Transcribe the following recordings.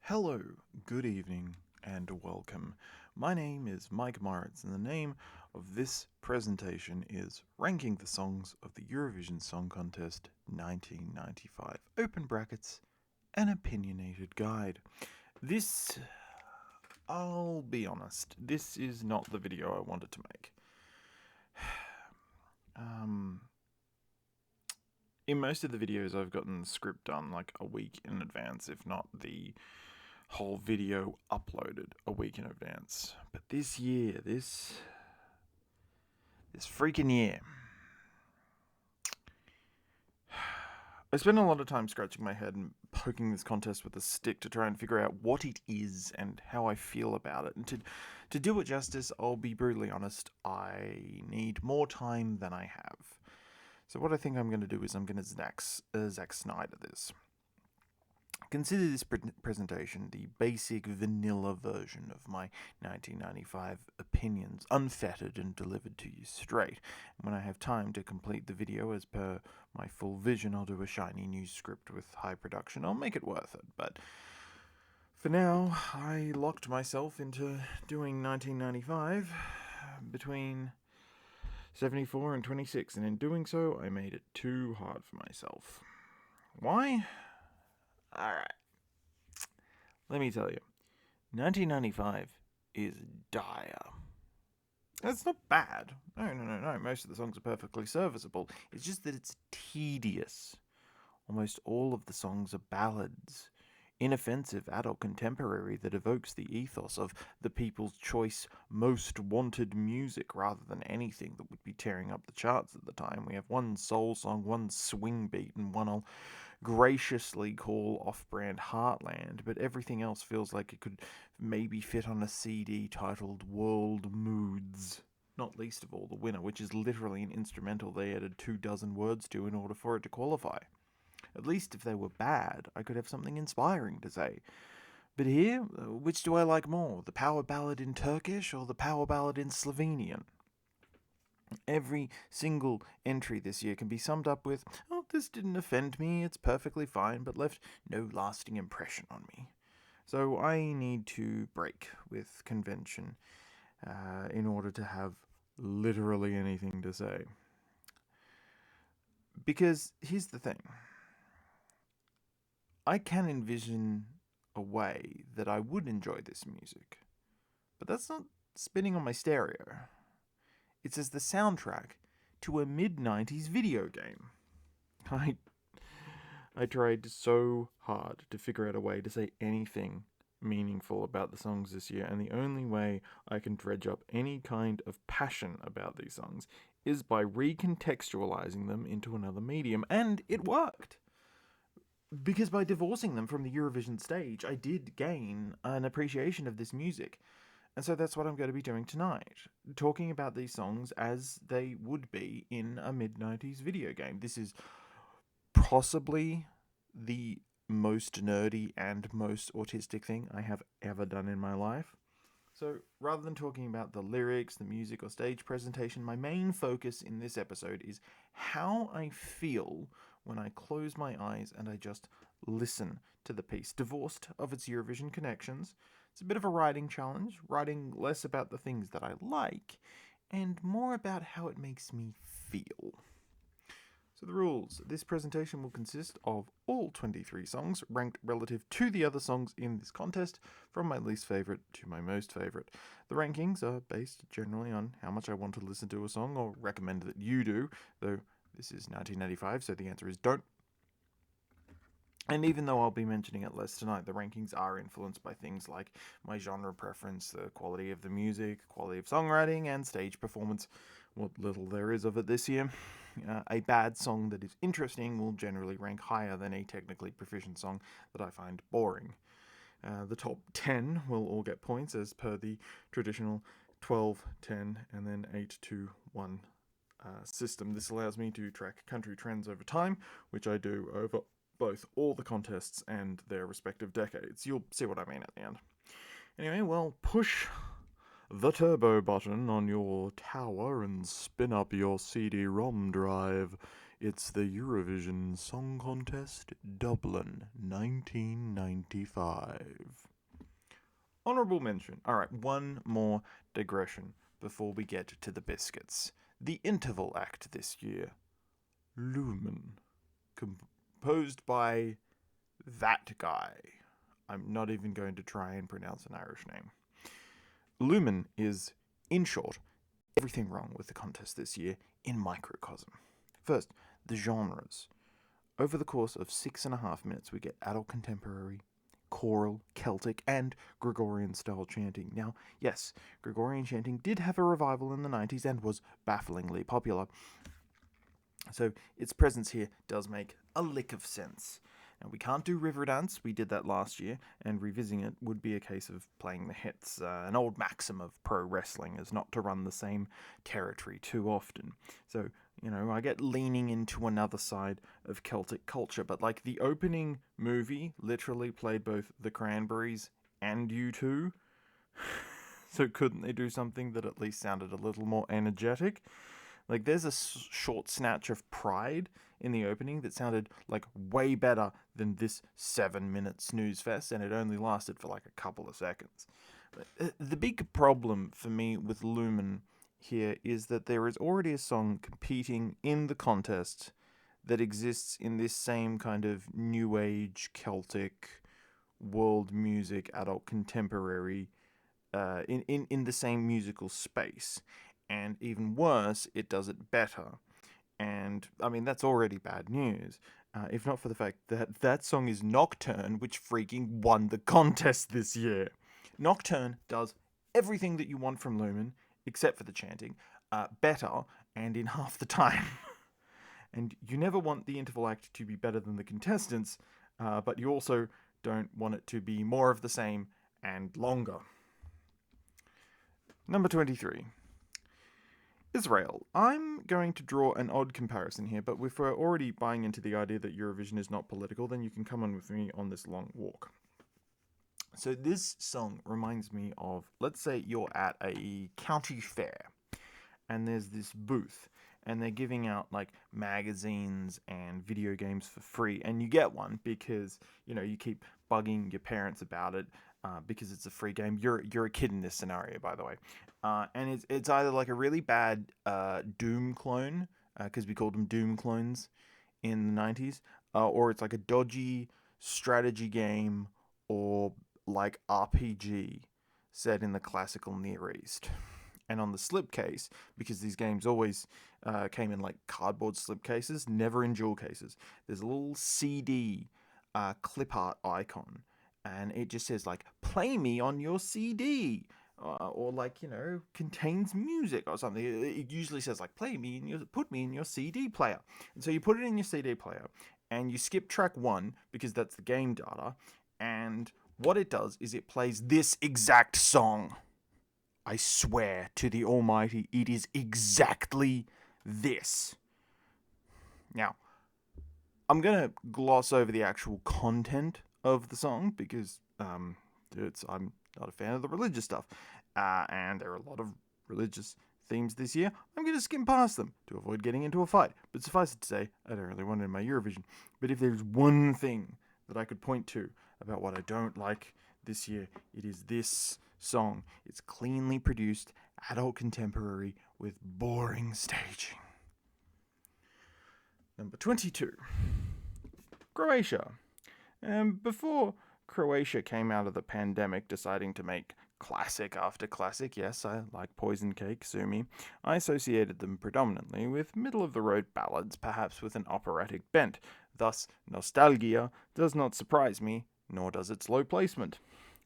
Hello, good evening, and welcome. My name is Mike Moritz, and the name of this presentation is Ranking the Songs of the Eurovision Song Contest 1995, open brackets, an opinionated guide. I'll be honest, this is not the video I wanted to make. In most of the videos, I've gotten the script done like a week in advance, if not the whole video uploaded a week in advance. But this year, this freaking year, I spent a lot of time scratching my head and poking this contest with a stick to try and figure out what it is and how I feel about it. And to do it justice, I'll be brutally honest, I need more time than I have. So what I think I'm going to do is I'm going to Zack Snyder this. Consider this presentation the basic vanilla version of my 1995 opinions, unfettered and delivered to you straight. And when I have time to complete the video as per my full vision, I'll do a shiny new script with high production. I'll make it worth it, but for now, I locked myself into doing 1995 between 74 and 26, and in doing so, I made it too hard for myself. Why? Alright. Let me tell you. 1995 is dire. That's not bad. No. Most of the songs are perfectly serviceable. It's just that it's tedious. Almost all of the songs are ballads. Inoffensive adult contemporary that evokes the ethos of the people's choice most wanted music rather than anything that would be tearing up the charts at the time. We have one soul song, one swing beat, and one I'll graciously call off-brand Heartland, but everything else feels like it could maybe fit on a CD titled World Moods. Not least of all the winner, which is literally an instrumental they added 24 words to in order for it to qualify. At least if they were bad, I could have something inspiring to say. But here, which do I like more? The power ballad in Turkish or the power ballad in Slovenian? Every single entry this year can be summed up with, oh, this didn't offend me, it's perfectly fine, but left no lasting impression on me. So I need to break with convention in order to have literally anything to say. Because here's the thing. I can envision a way that I would enjoy this music, but that's not spinning on my stereo. It's as the soundtrack to a mid-90s video game. I tried so hard to figure out a way to say anything meaningful about the songs this year, and the only way I can dredge up any kind of passion about these songs is by recontextualizing them into another medium, and it worked. Because by divorcing them from the Eurovision stage, I did gain an appreciation of this music. And so that's what I'm going to be doing tonight, talking about these songs as they would be in a mid-90s video game. This is possibly the most nerdy and most autistic thing I have ever done in my life. So rather than talking about the lyrics, the music, or stage presentation, my main focus in this episode is how I feel when I close my eyes and I just listen to the piece, divorced of its Eurovision connections. It's a bit of a writing challenge, writing less about the things that I like and more about how it makes me feel. So the rules. This presentation will consist of all 23 songs ranked relative to the other songs in this contest, from my least favourite to my most favourite. The rankings are based generally on how much I want to listen to a song, or recommend that you do, though this is 1985, so the answer is don't. And even though I'll be mentioning it less tonight, the rankings are influenced by things like my genre preference, the quality of the music, quality of songwriting, and stage performance. What little there is of it this year. A bad song that is interesting will generally rank higher than a technically proficient song that I find boring. The top 10 will all get points as per the traditional 12, 10, and then 8 to 1 system. This allows me to track country trends over time, which I do over both all the contests and their respective decades. You'll see what I mean at the end. Anyway, well, push the turbo button on your tower and spin up your CD-ROM drive. It's the Eurovision Song Contest, Dublin, 1995. Honourable mention. Alright, one more digression before we get to the biscuits. The interval act this year, Lumen, composed by that guy. I'm not even going to try and pronounce an Irish name. Lumen is, in short, everything wrong with the contest this year in microcosm. First, the genres. Over the course of 6.5 minutes, we get adult contemporary, choral, Celtic, and Gregorian-style chanting. Now, yes, Gregorian chanting did have a revival in the 90s and was bafflingly popular. So its presence here does make a lick of sense. Now, we can't do Riverdance, we did that last year, and revisiting it would be a case of playing the hits. An old maxim of pro wrestling is not to run the same territory too often. So, I get leaning into another side of Celtic culture, but like the opening movie literally played both the Cranberries and U2. So couldn't they do something that at least sounded a little more energetic? Like, there's a short snatch of Pride in the opening that sounded, like, way better than this 7-minute snooze fest, and it only lasted for, like, a couple of seconds. But the big problem for me with Lumen here is that there is already a song competing in the contest that exists in this same kind of new age Celtic world music, adult contemporary, in the same musical space. And even worse, it does it better. And, I mean, that's already bad news. If not for the fact that that song is Nocturne, which freaking won the contest this year. Nocturne does everything that you want from Lumen, except for the chanting, better and in half the time. And you never want the interval act to be better than the contestants, but you also don't want it to be more of the same and longer. Number 23. Israel. I'm going to draw an odd comparison here, but if we're already buying into the idea that Eurovision is not political, then you can come on with me on this long walk. So this song reminds me of, let's say you're at a county fair, and there's this booth, and they're giving out, like, magazines and video games for free, and you get one because, you keep bugging your parents about it, because it's a free game. You're a kid in this scenario, by the way. And it's either like a really bad Doom clone, because we called them Doom clones in the 90s, or it's like a dodgy strategy game or like RPG set in the classical Near East. And on the slipcase, because these games always came in like cardboard slipcases, never in jewel cases, there's a little CD clip art icon. And it just says, like, play me on your CD. Or like, contains music or something. It usually says, like, put me in your CD player. And so you put it in your CD player, and you skip track 1, because that's the game data. And what it does is it plays this exact song. I swear to the Almighty, it is exactly this. Now, I'm going to gloss over the actual content of the song because I'm not a fan of the religious stuff, and there are a lot of religious themes this year. I'm going to skim past them to avoid getting into a fight, but suffice it to say, I don't really want it in my Eurovision. But if there's one thing that I could point to about what I don't like this year, it is this song. It's cleanly produced, adult contemporary, with boring staging. Number 22. Croatia. Before Croatia came out of the pandemic deciding to make classic after classic, yes, I like Poison Cake, sue me, I associated them predominantly with middle-of-the-road ballads, perhaps with an operatic bent. Thus, Nostalgia does not surprise me, nor does its low placement.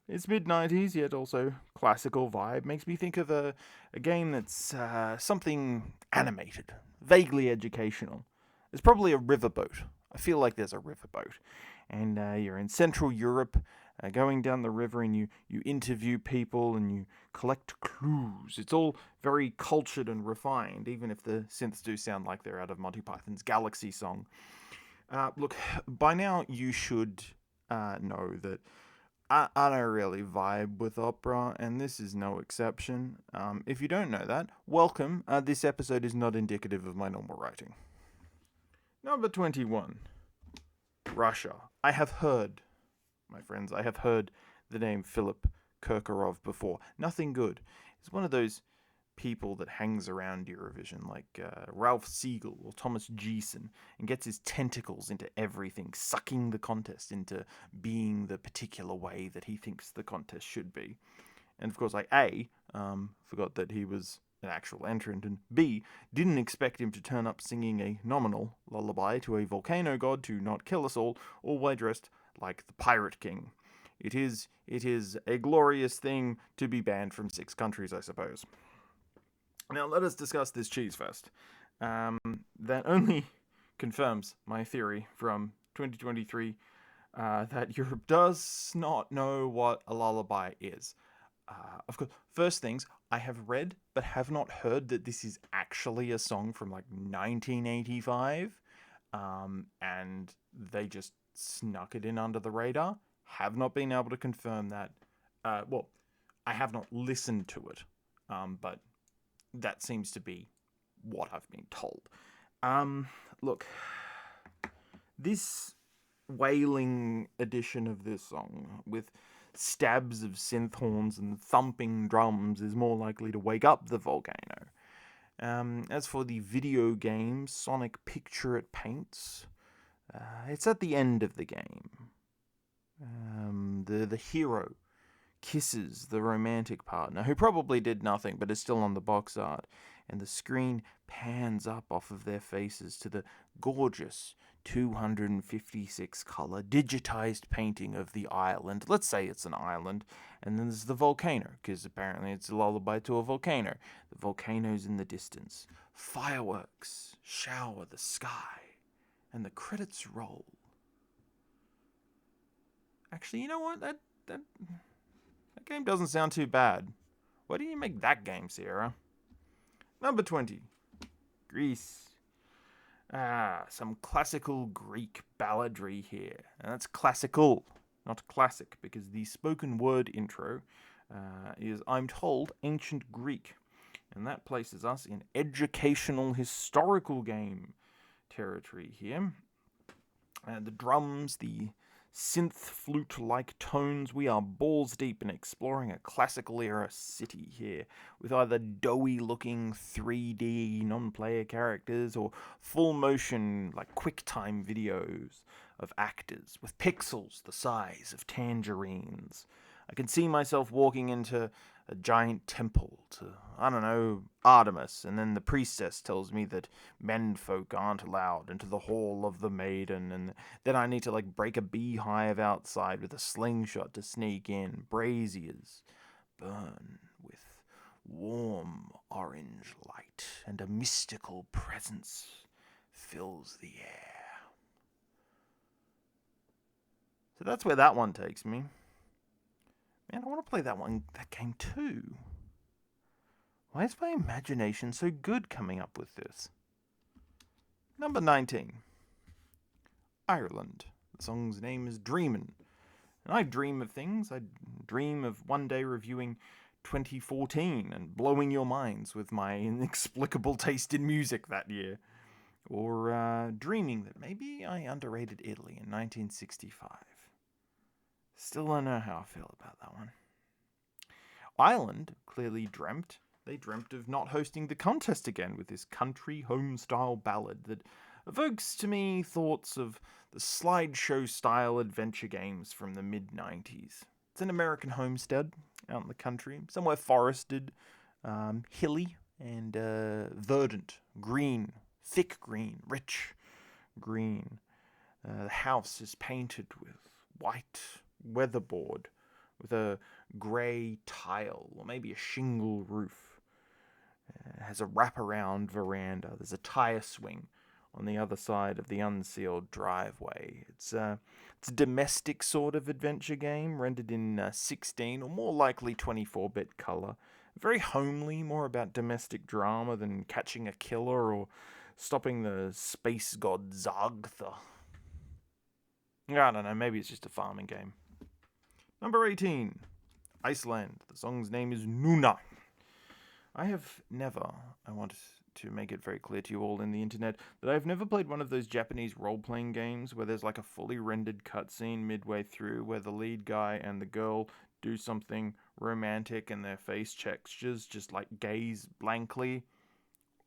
Its mid-90s, yet also classical vibe makes me think of a game that's something animated, vaguely educational. It's probably a riverboat. I feel like there's a riverboat. And you're in Central Europe, going down the river, and you interview people and you collect clues. It's all very cultured and refined, even if the synths do sound like they're out of Monty Python's Galaxy song. Look, by now you should know that I don't really vibe with opera, and this is no exception. If you don't know that, welcome. This episode is not indicative of my normal writing. Number 21. Russia. I have heard, my friends, I have heard the name Philip Kirkorov before. Nothing good. He's one of those people that hangs around Eurovision, like Ralph Siegel or Thomas Gieson, and gets his tentacles into everything, sucking the contest into being the particular way that he thinks the contest should be. And of course, I forgot that he was an actual entrant, and B, didn't expect him to turn up singing a nominal lullaby to a volcano god to not kill us all while dressed like the Pirate King. It is a glorious thing to be banned from 6 countries, I suppose. Now let us discuss this cheese fest. That only confirms my theory from 2023 that Europe does not know what a lullaby is. Of course, first things, I have read but have not heard that this is actually a song from like 1985, and they just snuck it in under the radar. Have not been able to confirm that. Well, I have not listened to it, but that seems to be what I've been told. Look, this wailing edition of this song with stabs of synth horns and thumping drums is more likely to wake up the volcano. As for the video game Sonic Picture It Paints, it's at the end of the game. The hero kisses the romantic partner, who probably did nothing but is still on the box art, and the screen pans up off of their faces to the gorgeous 256 color digitized painting of the island. Let's say it's an island, and then there's the volcano, because apparently it's a lullaby to a volcano. The volcano's in the distance. Fireworks shower the sky, and the credits roll. Actually, you know what? That game doesn't sound too bad. Why didn't you make that game, Sierra? Number 20. Greece. Some classical Greek balladry here. And that's classical, not classic, because the spoken word intro is, I'm told, ancient Greek. And that places us in educational historical game territory here. The drums, the synth flute-like tones, we are balls deep in exploring a classical era city here, with either doughy-looking 3D non-player characters or full-motion, like QuickTime videos of actors with pixels the size of tangerines. I can see myself walking into a giant temple to, I don't know, Artemis, and then the priestess tells me that menfolk aren't allowed into the hall of the maiden, and then I need to break a beehive outside with a slingshot to sneak in. Braziers burn with warm orange light, and a mystical presence fills the air. So that's where that one takes me. Man, I want to play that game too. Why is my imagination so good coming up with this? Number 19. Ireland. The song's name is Dreamin'. And I dream of things. I dream of one day reviewing 2014 and blowing your minds with my inexplicable taste in music that year. Or dreaming that maybe I underrated Italy in 1965. Still don't know how I feel about that one. Ireland clearly dreamt. They dreamt of not hosting the contest again with this country home-style ballad that evokes to me thoughts of the slideshow-style adventure games from the mid-90s. It's an American homestead out in the country, somewhere forested, hilly, and verdant, green, thick green, rich green. The house is painted with white weatherboard with a grey tile or maybe a shingle roof. It has a wraparound veranda. There's a tire swing on the other side of the unsealed driveway. It's a domestic sort of adventure game rendered in 16 or more likely 24-bit color. Very homely, more about domestic drama than catching a killer or stopping the space god Zargtha. I don't know, maybe it's just a farming game. Number 18. Iceland. The song's name is Nuna. I have never, I want to make it very clear to you all in the internet that I've never played one of those Japanese role-playing games where there's like a fully rendered cutscene midway through where the lead guy and the girl do something romantic and their face textures just like gaze blankly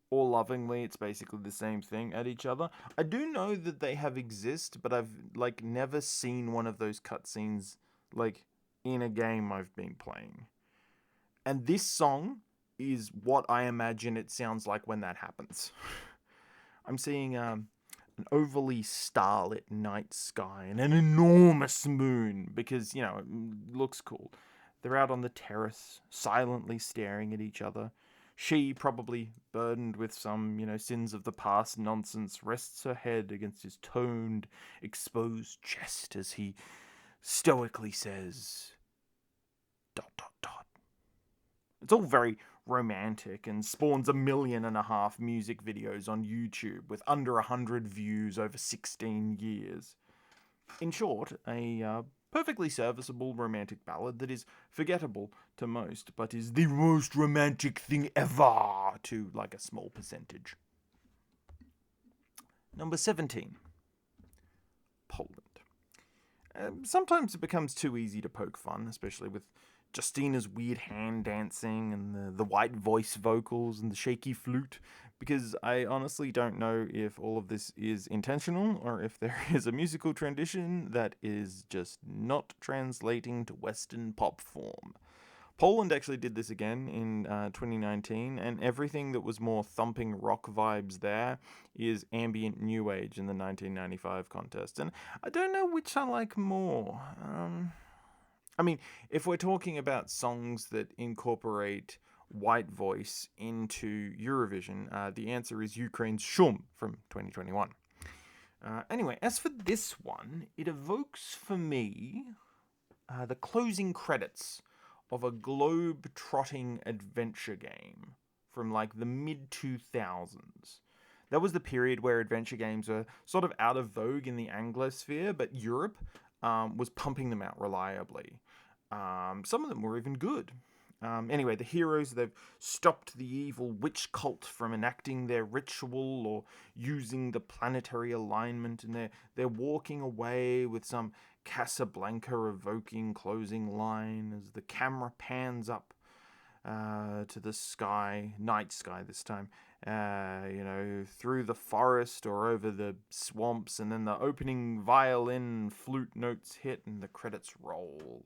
or lovingly. It's basically the same thing at each other. I do know that they have exist, but I've like never seen one of those cutscenes like in a game I've been playing. And this song is what I imagine it sounds like when that happens. I'm seeing an overly starlit night sky and an enormous moon because, you know, it looks cool. They're out on the terrace, silently staring at each other. She, probably burdened with some, sins of the past nonsense, rests her head against his toned, exposed chest as he stoically says, ... It's all very romantic and spawns 1.5 million music videos on YouTube with under 100 views over 16 years. In short, a perfectly serviceable romantic ballad that is forgettable to most, but is the most romantic thing ever to like a small percentage. Number 17. Poland. Sometimes it becomes too easy to poke fun, especially with Justina's weird hand dancing and the white voice vocals and the shaky flute, because I honestly don't know if all of this is intentional or if there is a musical tradition that is just not translating to Western pop form. Poland actually did this again in 2019, and everything that was more thumping rock vibes there is ambient new age in the 1995 contest, and I don't know which I like more. I mean, if we're talking about songs that incorporate white voice into Eurovision, the answer is Ukraine's Shum from 2021. Anyway, as for this one, it evokes for me the closing credits of a globe-trotting adventure game from like the mid-2000s. That was the period where adventure games were sort of out of vogue in the Anglosphere, but Europe was pumping them out reliably. Some of them were even good. Anyway, the heroes, they've stopped the evil witch cult from enacting their ritual or using the planetary alignment, and they're walking away with some Casablanca-evoking closing line as the camera pans up to the sky, night sky this time, through the forest or over the swamps, and then the opening violin flute notes hit and the credits roll.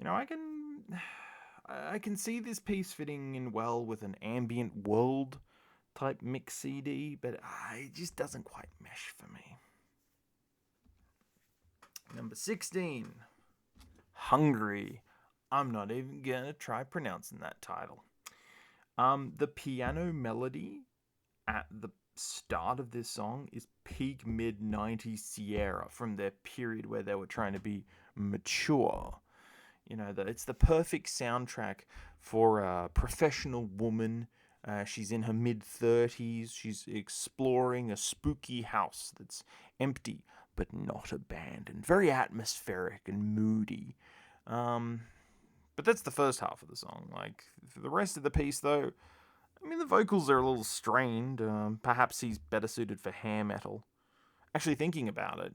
I can see this piece fitting in well with an ambient world type mix CD, but it just doesn't quite mesh for me. Number 16. Hungry. I'm not even gonna try pronouncing that title. The piano melody at the start of this song is peak mid-90s Sierra from their period where they were trying to be mature. It's the perfect soundtrack for a professional woman. She's in her mid-30s. She's exploring a spooky house that's empty but not abandoned. Very atmospheric and moody. But that's the first half of the song. Like, for the rest of the piece, though, the vocals are a little strained. Perhaps he's better suited for hair metal. Actually, thinking about it,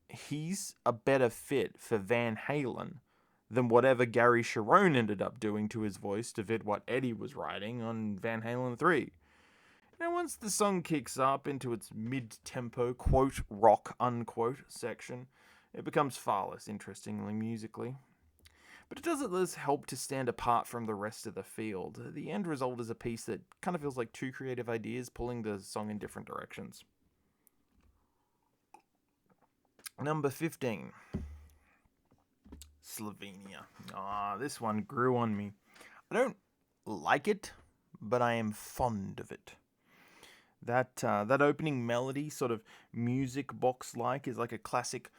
he's a better fit for Van Halen than whatever Gary Cherone ended up doing to his voice to fit what Eddie was writing on Van Halen 3. Once the song kicks up into its mid-tempo, quote, rock, unquote, section, it becomes far less interesting musically. But it does at least help to stand apart from the rest of the field. The end result is a piece that kind of feels like two creative ideas pulling the song in different directions. Number 15. Slovenia. This one grew on me. I don't like it, but I am fond of it. That opening melody, sort of music box-like, is like a classic,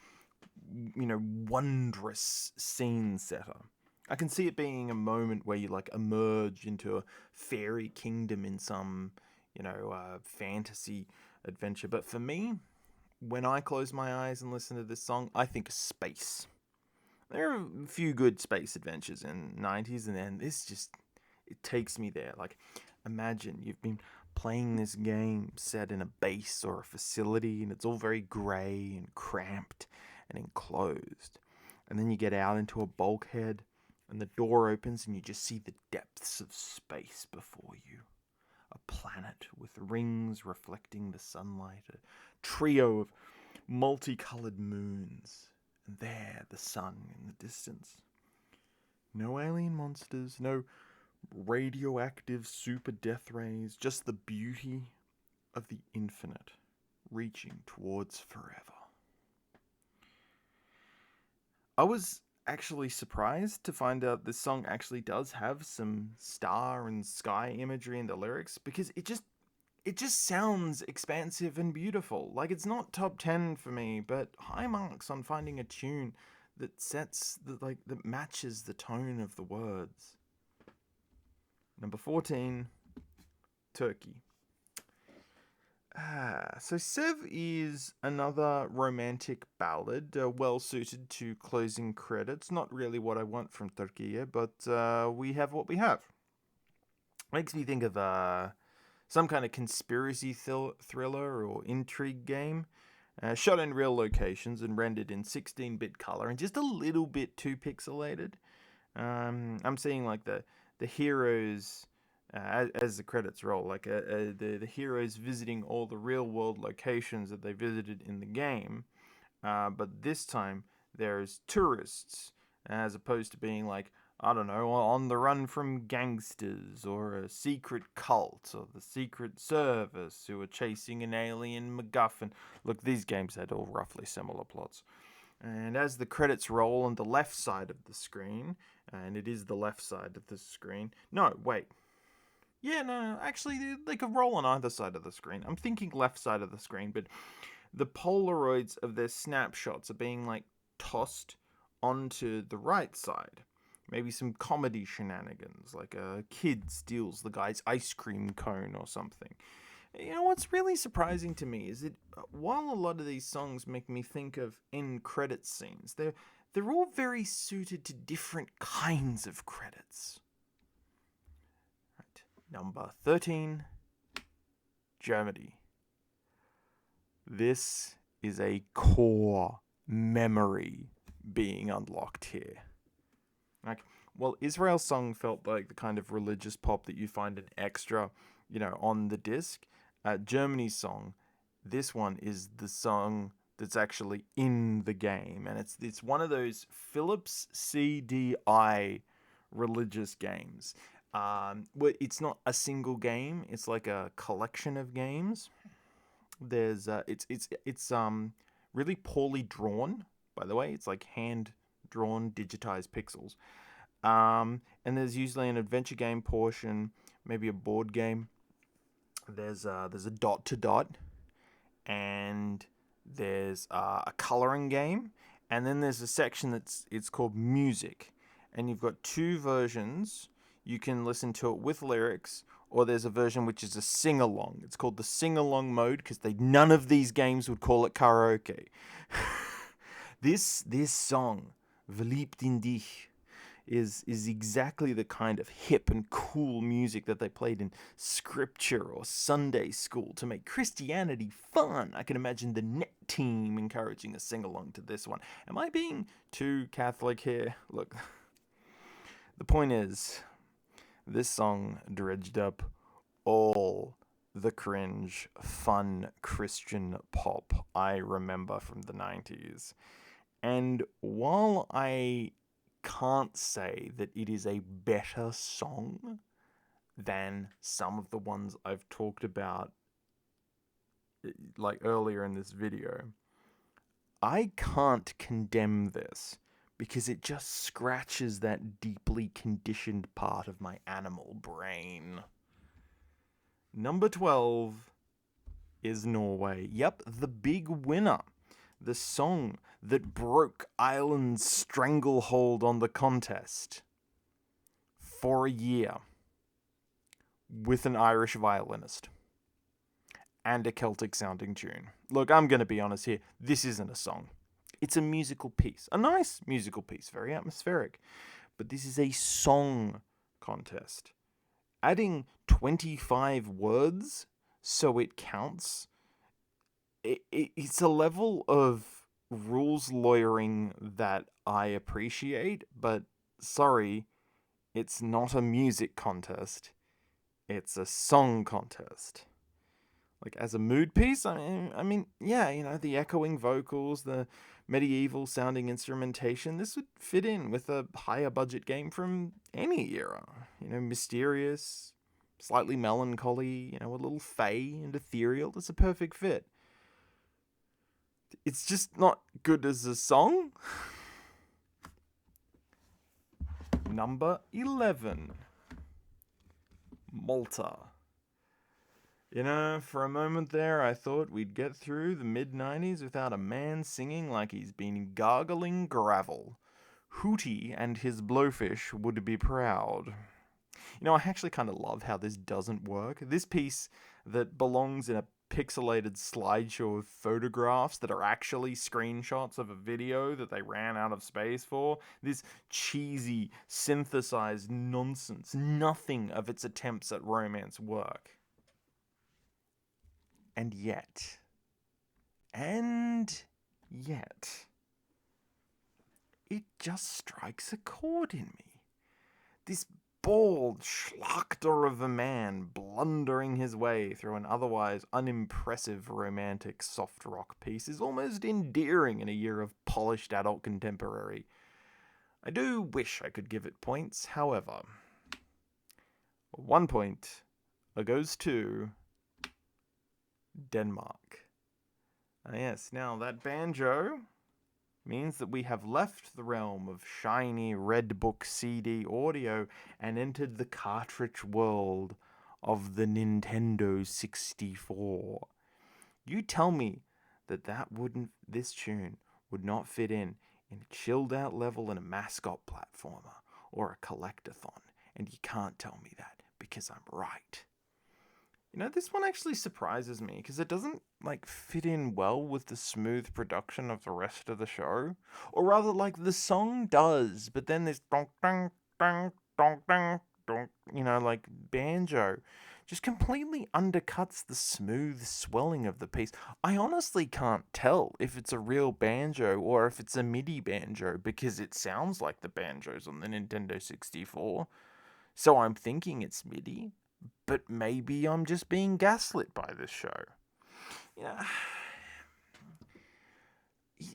wondrous scene setter. I can see it being a moment where you like emerge into a fairy kingdom in some, fantasy adventure. But for me, when I close my eyes and listen to this song, I think of space. There are a few good space adventures in the 90s, and then this just, it takes me there. Like, imagine you've been playing this game set in a base or a facility, and it's all very grey and cramped and enclosed. And then you get out into a bulkhead, and the door opens, and you just see the depths of space before you. A planet with rings reflecting the sunlight, a trio of multicolored moons, and there the sun in the distance. No alien monsters, no radioactive super death rays, just the beauty of the infinite reaching towards forever. I was actually surprised to find out this song actually does have some star and sky imagery in the lyrics, because it just sounds expansive and beautiful. Like, it's not top 10 for me, but high marks on finding a tune that that matches the tone of the words. Number 14, Turkey. So Sev is another romantic ballad, well suited to closing credits. Not really what I want from Turkey, but we have what we have. Makes me think of some kind of conspiracy thriller or intrigue game. Shot in real locations and rendered in 16-bit color and just a little bit too pixelated. I'm seeing like the heroes, as the credits roll, like the heroes visiting all the real world locations that they visited in the game, but this time there's tourists, as opposed to being like, I don't know, on the run from gangsters or a secret cult or the Secret Service who are chasing an alien MacGuffin. Look, these games had all roughly similar plots. And as the credits roll on the left side of the screen, and it is the left side of the screen. No, wait. Yeah, no, actually, they could roll on either side of the screen. I'm thinking left side of the screen, but the Polaroids of their snapshots are being, like, tossed onto the right side. Maybe some comedy shenanigans, like a kid steals the guy's ice cream cone or something. You know, what's really surprising to me is that while a lot of these songs make me think of end credit scenes, they're all very suited to different kinds of credits. Right. Number 13, Germany. This is a core memory being unlocked here. Like, well, Israel's song felt like the kind of religious pop that you find an extra, on the disc. Germany's song, this one is the song that's actually in the game, and it's one of those Philips CDI religious games. Where it's not a single game; it's like a collection of games. There's it's really poorly drawn. By the way, it's like hand drawn, digitized pixels. And there's usually an adventure game portion, maybe a board game. There's a dot to dot, and there's a coloring game, and then there's a section it's called music, and you've got two versions. You can listen to it with lyrics, or there's a version which is a sing along. It's called the sing along mode because none of these games would call it karaoke. This song, Verliebt in dich, is exactly the kind of hip and cool music that they played in scripture or Sunday school to make Christianity fun. I can imagine the net team encouraging a sing-along to this one. Am I being too Catholic here? Look, the point is, this song dredged up all the cringe, fun Christian pop I remember from the 90s. And while I can't say that it is a better song than some of the ones I've talked about like earlier in this video, I can't condemn this because it just scratches that deeply conditioned part of my animal brain. Number 12 is Norway. Yep, the big winner. The song that broke Ireland's stranglehold on the contest for a year, with an Irish violinist and a Celtic sounding tune. Look, I'm going to be honest here, this isn't a song. It's a musical piece, a nice musical piece, very atmospheric, but this is a song contest. adding 25 words so it counts, it's a level of rules lawyering that I appreciate, but sorry, it's not a music contest. It's a song contest. Like, as a mood piece, yeah, the echoing vocals, the medieval sounding instrumentation, this would fit in with a higher budget game from any era. Mysterious, slightly melancholy, a little fey and ethereal. It's a perfect fit. It's just not good as a song. Number 11. Malta. For a moment there, I thought we'd get through the mid-90s without a man singing like he's been gargling gravel. Hootie and his blowfish would be proud. I actually kind of love how this doesn't work. This piece that belongs in a pixelated slideshow of photographs that are actually screenshots of a video that they ran out of space for. This cheesy, synthesized nonsense. Nothing of its attempts at romance work. And yet, it just strikes a chord in me. This bald schlachter of a man blundering his way through an otherwise unimpressive romantic soft rock piece is almost endearing in a year of polished adult contemporary. I do wish I could give it points, however. 1 point goes to Denmark. Yes, now that banjo means that we have left the realm of shiny red book CD audio and entered the cartridge world of the Nintendo 64. You tell me that this tune would not fit in a chilled out level in a mascot platformer or a collectathon, and you can't tell me that because I'm right. This one actually surprises me because it doesn't fit in well with the smooth production of the rest of the show. Or rather, the song does, but then this donk, donk, donk, donk, donk, donk, banjo just completely undercuts the smooth swelling of the piece. I honestly can't tell if it's a real banjo or if it's a MIDI banjo because it sounds like the banjos on the Nintendo 64. So I'm thinking it's MIDI. But maybe I'm just being gaslit by this show.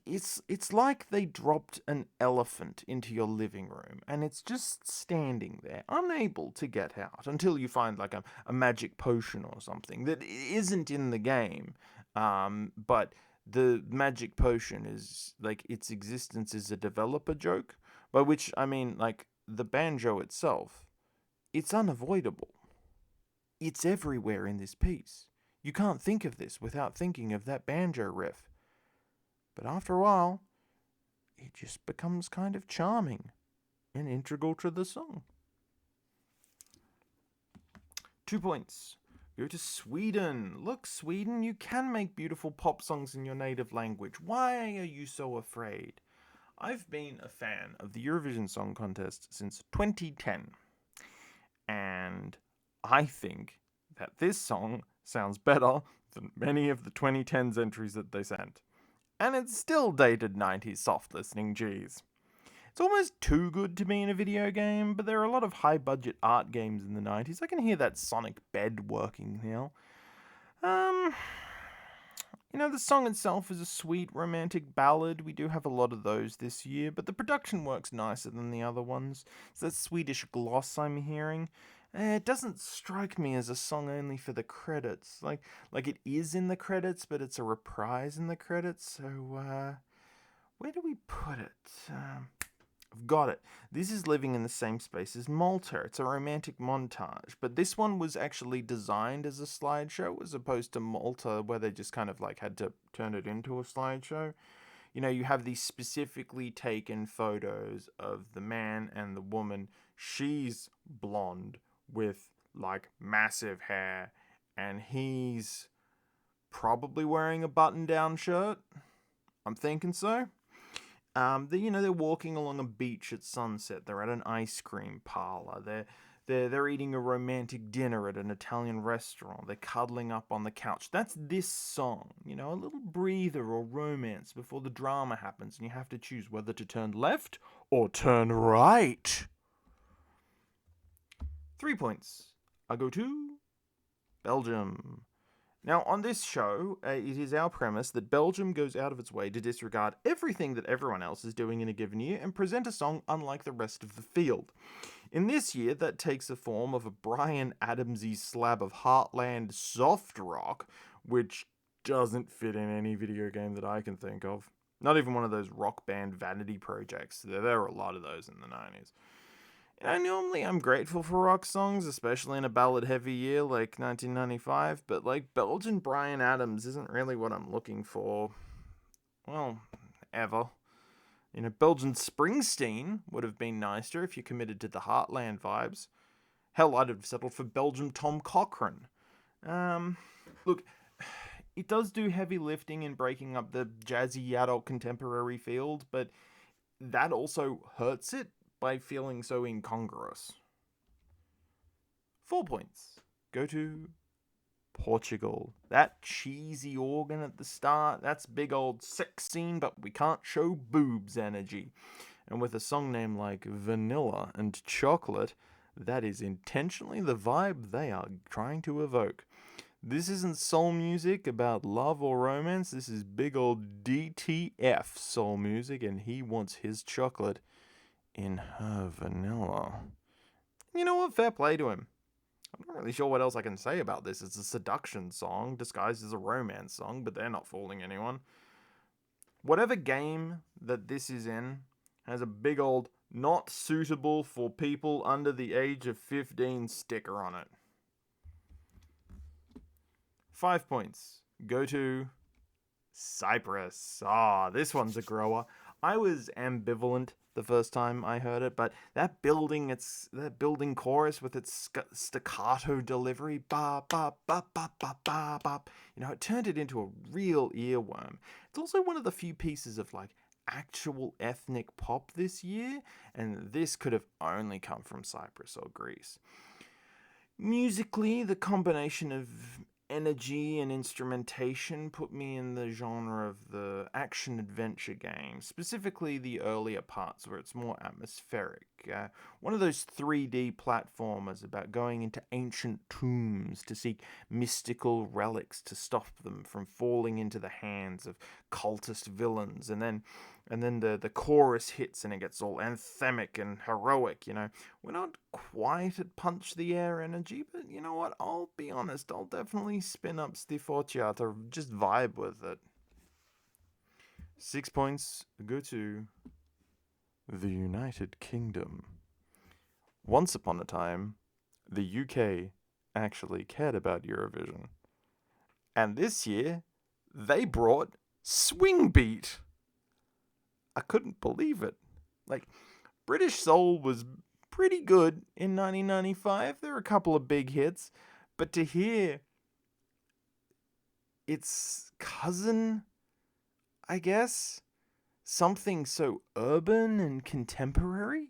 It's like they dropped an elephant into your living room and it's just standing there, unable to get out until you find a magic potion or something that isn't in the game. But the magic potion is its existence is a developer joke, by which I mean the banjo itself. It's unavoidable. It's everywhere in this piece. You can't think of this without thinking of that banjo riff. But after a while, it just becomes kind of charming and integral to the song. 2 points. Go to Sweden. Look, Sweden, you can make beautiful pop songs in your native language. Why are you so afraid? I've been a fan of the Eurovision Song Contest since 2010. And I think that this song sounds better than many of the 2010s entries that they sent. And it's still dated 90s soft listening G's. It's almost too good to be in a video game, but there are a lot of high budget art games in the 90s. I can hear that sonic bed working now. The song itself is a sweet romantic ballad. We do have a lot of those this year, but the production works nicer than the other ones. It's that Swedish gloss I'm hearing. It doesn't strike me as a song only for the credits. Like it is in the credits, but it's a reprise in the credits. So, where do we put it? I've got it. This is living in the same space as Malta. It's a romantic montage, but this one was actually designed as a slideshow as opposed to Malta, where they just kind of had to turn it into a slideshow. You have these specifically taken photos of the man and the woman. She's blonde with massive hair, and he's probably wearing a button-down shirt. I'm thinking so. They're walking along a beach at sunset. They're at an ice cream parlor. They're eating a romantic dinner at an Italian restaurant. They're cuddling up on the couch. That's this song, you know, a little breather or romance before the drama happens, and you have to choose whether to turn left or turn right. 3 points. I go to Belgium. Now, on this show, it is our premise that Belgium goes out of its way to disregard everything that everyone else is doing in a given year and present a song unlike the rest of the field. In this year, that takes the form of a Bryan Adamsy slab of Heartland soft rock, which doesn't fit in any video game that I can think of. Not even one of those rock band vanity projects. There were a lot of those in the 90s. Normally I'm grateful for rock songs, especially in a ballad-heavy year like 1995, but like Belgian Bryan Adams isn't really what I'm looking for, well, ever. Belgian Springsteen would have been nicer if you committed to the Heartland vibes. Hell, I'd have settled for Belgium Tom Cochrane. Look, it does do heavy lifting in breaking up the jazzy adult contemporary field, but that also hurts it by feeling so incongruous. 4 points. Go to Portugal. That cheesy organ at the start, that's big old sex scene, but we can't show boobs energy. And with a song name like Vanilla and Chocolate, that is intentionally the vibe they are trying to evoke. This isn't soul music about love or romance, this is big old DTF soul music, and he wants his chocolate in her vanilla. You know what? Fair play to him. I'm not really sure what else I can say about this. It's a seduction song disguised as a romance song, but they're not fooling anyone. Whatever game that this is in has a big old not suitable for people under the age of 15 sticker on it. 5 points. Go to Cyprus. This one's a grower. I was ambivalent the first time I heard it, but that building chorus with its staccato delivery, ba ba ba ba ba ba ba, it turned it into a real earworm. It's also one of the few pieces of actual ethnic pop this year, and this could have only come from Cyprus or Greece. Musically, the combination of energy and instrumentation put me in the genre of the action-adventure game, specifically the earlier parts where it's more atmospheric. One of those 3D platformers about going into ancient tombs to seek mystical relics to stop them from falling into the hands of cultist villains, and then the chorus hits and it gets all anthemic and heroic, We're not quite at punch the air energy, but you know what? I'll be honest, I'll definitely spin up the fotia to just vibe with it. 6 points go to the United Kingdom. Once upon a time, the UK actually cared about Eurovision. And this year, they brought Swing Beat. I couldn't believe it. British Soul was pretty good in 1995. There were a couple of big hits. But to hear its cousin, I guess, something so urban and contemporary,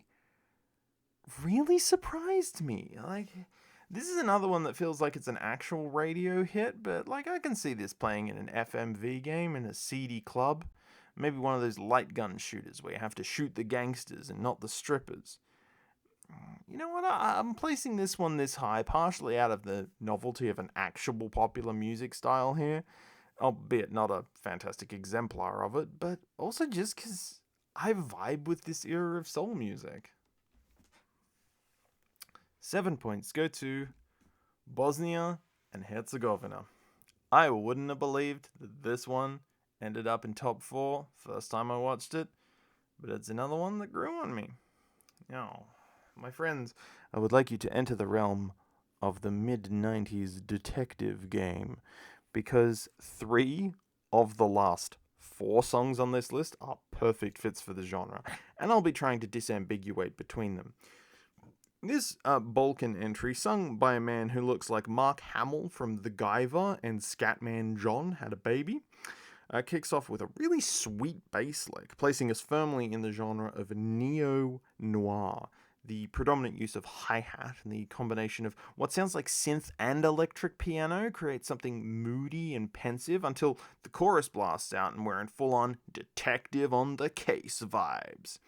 really surprised me. This is another one that feels like it's an actual radio hit, but I can see this playing in an FMV game in a seedy club. Maybe one of those light gun shooters where you have to shoot the gangsters and not the strippers. You know what? I'm placing this one this high, partially out of the novelty of an actual popular music style here, albeit not a fantastic exemplar of it, but also just because I vibe with this era of soul music. 7 points go to Bosnia and Herzegovina. I wouldn't have believed that this one ended up in top 4 first time I watched it, but it's another one that grew on me. Now, my friends, I would like you to enter the realm of the mid-90s detective game, because 3 of the last 4 songs on this list are perfect fits for the genre, and I'll be trying to disambiguate between them. This Balkan entry, sung by a man who looks like Mark Hamill from The Guyver and Scatman John Had a Baby, kicks off with a really sweet bass lick, placing us firmly in the genre of neo-noir. the predominant use of hi-hat and the combination of what sounds like synth and electric piano creates something moody and pensive until the chorus blasts out and we're in full-on detective on the case vibes.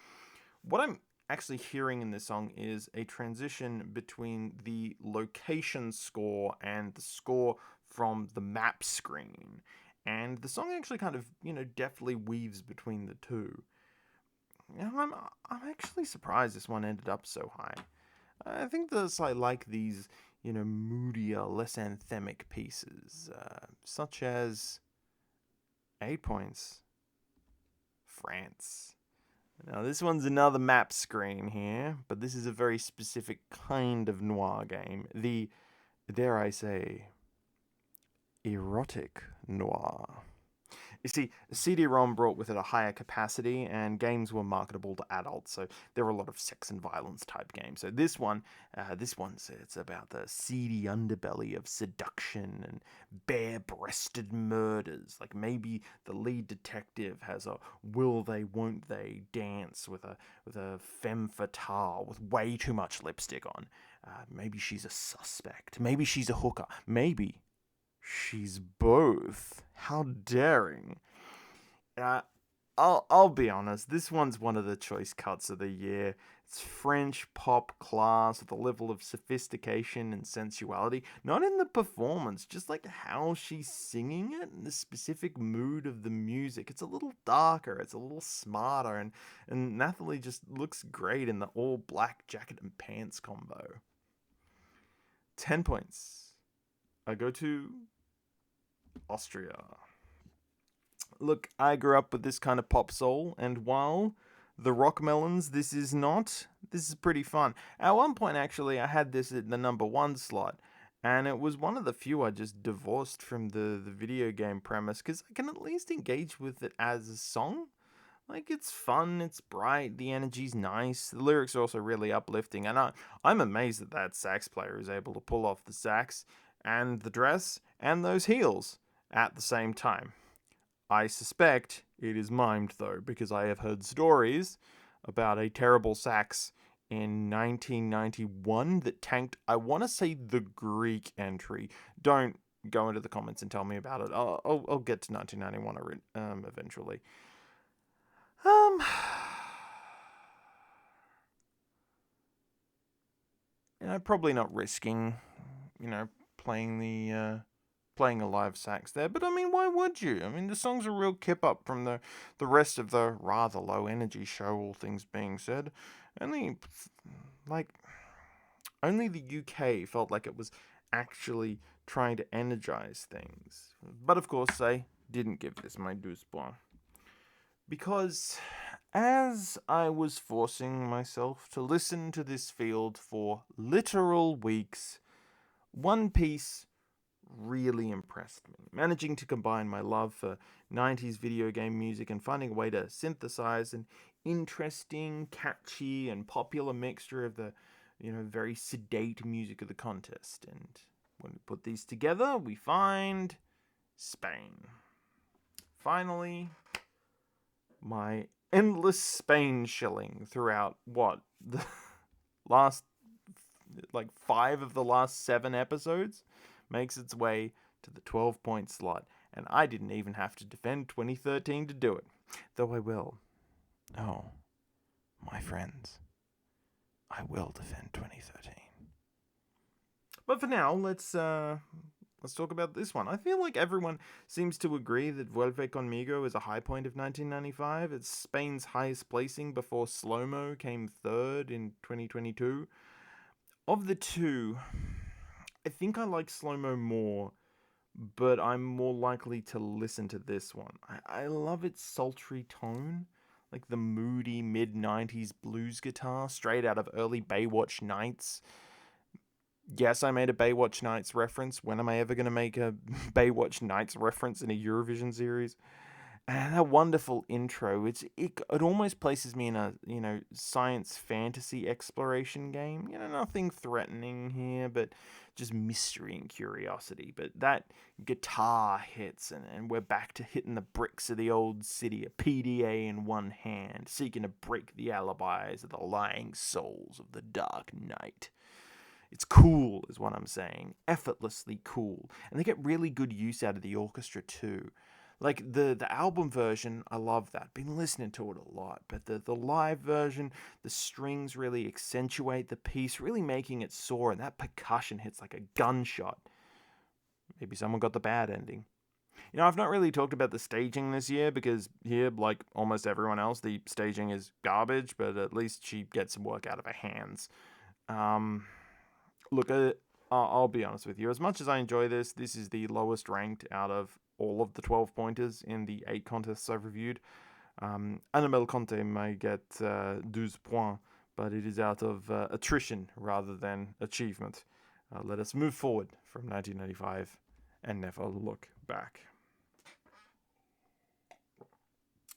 What I'm actually hearing in this song is a transition between the location score and the score from the map screen. And the song actually kind of, deftly weaves between the two. I'm actually surprised this one ended up so high. I think that I like these, moodier, less anthemic pieces, such as 8 points, France. Now, this one's another map screen here, but this is a very specific kind of noir game. The, dare I say, erotic noir. You see, the CD-ROM brought with it a higher capacity, and games were marketable to adults, so there were a lot of sex and violence type games. So this one's it's about the seedy underbelly of seduction and bare-breasted murders. Like maybe the lead detective has a will they, won't they dance with a femme fatale with way too much lipstick on. Maybe she's a suspect. Maybe she's a hooker. Maybe she's both. How daring. I'll be honest, this one's one of the choice cuts of the year. It's French pop class with a level of sophistication and sensuality. Not in the performance, just like how she's singing it and the specific mood of the music. It's a little darker, it's a little smarter, and Nathalie just looks great in the all black jacket and pants combo. 10 points. I go to Austria. Look, I grew up with this kind of pop soul, and while the Rock Melons, this is pretty fun. At one point, actually, I had this at the number 1 slot, and it was one of the few I just divorced from the video game premise, because I can at least engage with it as a song. Like, it's fun, it's bright, the energy's nice, the lyrics are also really uplifting, and I'm amazed that sax player is able to pull off the sax, and the dress, and those heels at the same time. I suspect it is mimed, though, because I have heard stories about a terrible sax in 1991 that tanked, I want to say, the Greek entry. Don't go into the comments and tell me about it. I'll get to 1991 eventually. Probably not risking, playing a live sax there, but I mean, why would you? I mean, the song's a real kip up from the rest of the rather low energy show, all things being said. Only the UK felt like it was actually trying to energize things. But of course, I didn't give this my 12 points. Because as I was forcing myself to listen to this field for literal weeks, one piece really impressed me, managing to combine my love for 90s video game music and finding a way to synthesize an interesting, catchy, and popular mixture of the, very sedate music of the contest. And when we put these together, we find Spain. Finally, my endless Spain shilling throughout, the last, 5 of the last 7 episodes makes its way to the 12-point slot, and I didn't even have to defend 2013 to do it, though I will. Oh, my friends, I will defend 2013. But for now, let's talk about this one. I feel like everyone seems to agree that Vuelve conmigo is a high point of 1995. It's Spain's highest placing before Slow-Mo came 3rd in 2022. Of the two, I think I like Slow-Mo more, but I'm more likely to listen to this one. I love its sultry tone, like the moody mid-90s blues guitar straight out of early Baywatch Nights. Yes, I made a Baywatch Nights reference. When am I ever going to make a Baywatch Nights reference in a Eurovision series? And that wonderful intro, it almost places me in a, science fantasy exploration game. Nothing threatening here, but just mystery and curiosity. But that guitar hits, and we're back to hitting the bricks of the old city, a PDA in one hand, seeking to break the alibis of the lying souls of the dark night. It's cool, is what I'm saying. Effortlessly cool. And they get really good use out of the orchestra, too. Like, the album version, I love that. Been listening to it a lot. But the live version, the strings really accentuate the piece, really making it soar. And that percussion hits like a gunshot. Maybe someone got the bad ending. I've not really talked about the staging this year because here, like almost everyone else, the staging is garbage. But at least she gets some work out of her hands. Look, I'll be honest with you. As much as I enjoy this is the lowest ranked out of all of the 12 pointers in the 8 contests I've reviewed. Annabelle Conte may get 12 points, but it is out of attrition rather than achievement. Let us move forward from 1995 and never look back.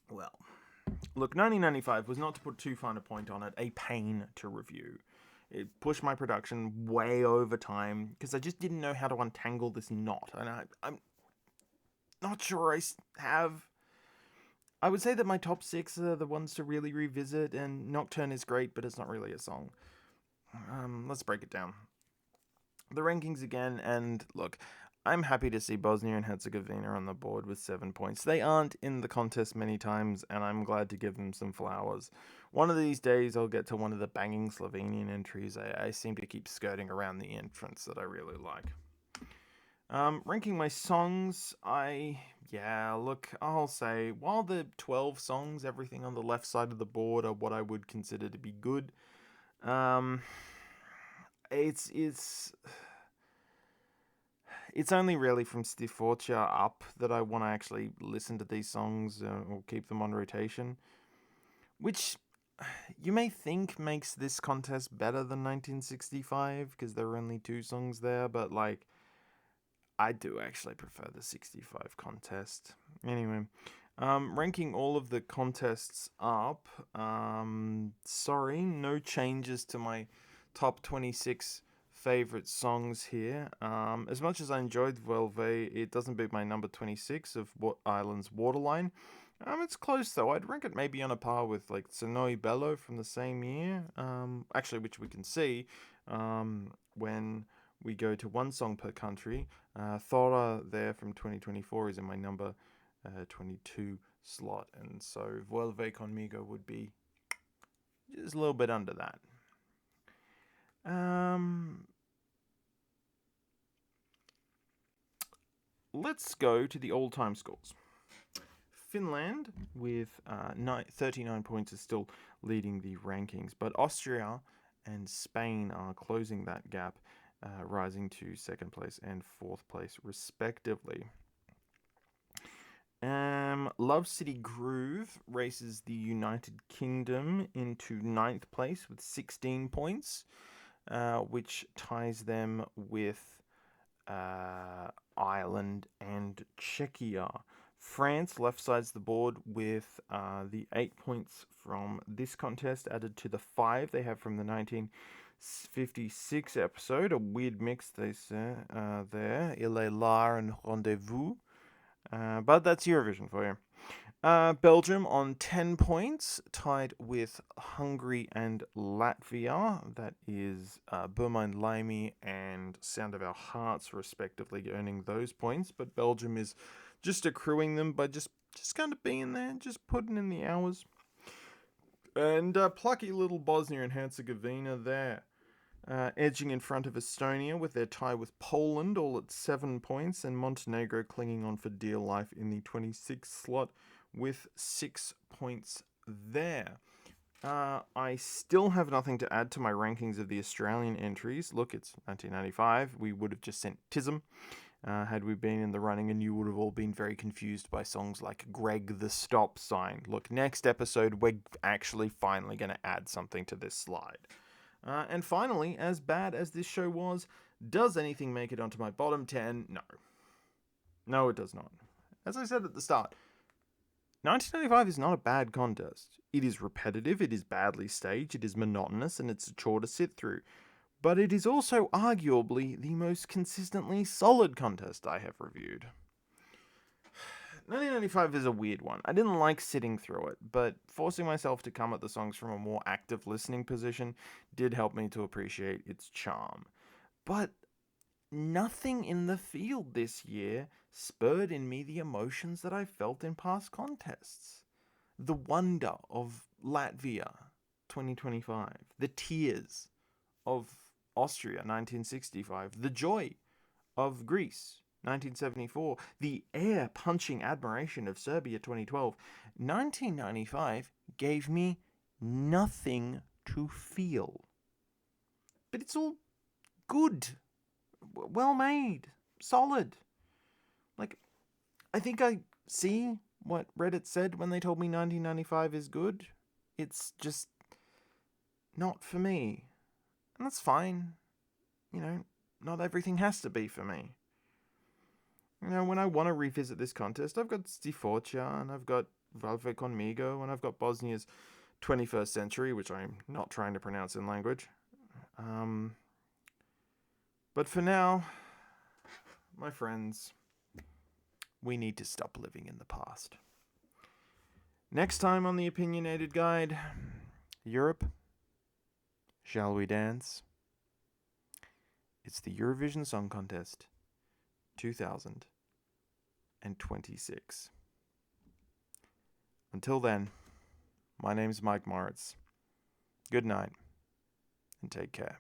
Well, look, 1995 was, not to put too fine a point on it, a pain to review. It pushed my production way over time because I just didn't know how to untangle this knot. And I'm not sure I have. I would say that my top 6 are the ones to really revisit, and Nocturne is great, but it's not really a song. Let's break it down. The rankings again, and look, I'm happy to see Bosnia and Herzegovina on the board with 7 points. They aren't in the contest many times, and I'm glad to give them some flowers. One of these days, I'll get to one of the banging Slovenian entries. I seem to keep skirting around the entrance that I really like. Ranking my songs, I'll say, while the 12 songs, everything on the left side of the board, are what I would consider to be good, it's only really from fotia up that I want to actually listen to these songs or keep them on rotation. Which you may think makes this contest better than 1965 because there are only 2 songs there, but like, I do actually prefer the 65 contest. Anyway, ranking all of the contests up. Sorry, no changes to my top 26 favorite songs here. As much as I enjoyed Vuelve, it doesn't beat my number 26 of Ireland's Waterline. It's close though. I'd rank it maybe on a par with like Sonoi Bello from the same year. Actually, which we can see when we go to one song per country. Thora there from 2024 is in my number 22 slot, and so Vuelve conmigo would be just a little bit under that. Let's go to the all-time scores. Finland, with 39 points, is still leading the rankings, but Austria and Spain are closing that gap, rising to 2nd place and 4th place, respectively. Love City Groove races the United Kingdom into 9th place with 16 points, which ties them with Ireland and Czechia. France left sides the board with the 8 points from this contest added to the 5 they have from the 1956 episode. A weird mix, they say there. Il est là and rendez-vous. But that's Eurovision for you. Belgium on 10 points, tied with Hungary and Latvia. That is Burmine Limey and Sound of Our Hearts, respectively, earning those points. But Belgium is just accruing them by just kind of being there, just putting in the hours. And plucky little Bosnia and Herzegovina there. Edging in front of Estonia with their tie with Poland, all at 7 points, and Montenegro clinging on for dear life in the 26th slot with 6 points there. I still have nothing to add to my rankings of the Australian entries. Look, it's 1995. We would have just sent Tism had we been in the running, and you would have all been very confused by songs like Greg the Stop Sign. Look, next episode, we're actually finally going to add something to this slide. And finally, as bad as this show was, does anything make it onto my bottom 10? No. No, it does not. As I said at the start, 1995 is not a bad contest. It is repetitive, it is badly staged, it is monotonous, and it's a chore to sit through. But it is also arguably the most consistently solid contest I have reviewed. 1995 is a weird one. I didn't like sitting through it, but forcing myself to come at the songs from a more active listening position did help me to appreciate its charm. But nothing in the field this year spurred in me the emotions that I felt in past contests. The wonder of Latvia 2025, the tears of Austria 1965, the joy of Greece 1974, the air-punching admiration of Serbia 2012, 1995 gave me nothing to feel. But it's all good, well made, solid. Like, I think I see what Reddit said when they told me 1995 is good. It's just not for me. And that's fine. You know, not everything has to be for me. You know, when I want to revisit this contest, I've got fotia, and I've got Vuelve, conmigo, and I've got Bosnia's 21st Century, which I'm not trying to pronounce in language. But for now, my friends, we need to stop living in the past. Next time on the Opinionated Guide, Europe, shall we dance? It's the Eurovision Song Contest 2026. Until then, my name's Mike Moritz. Good night, and take care.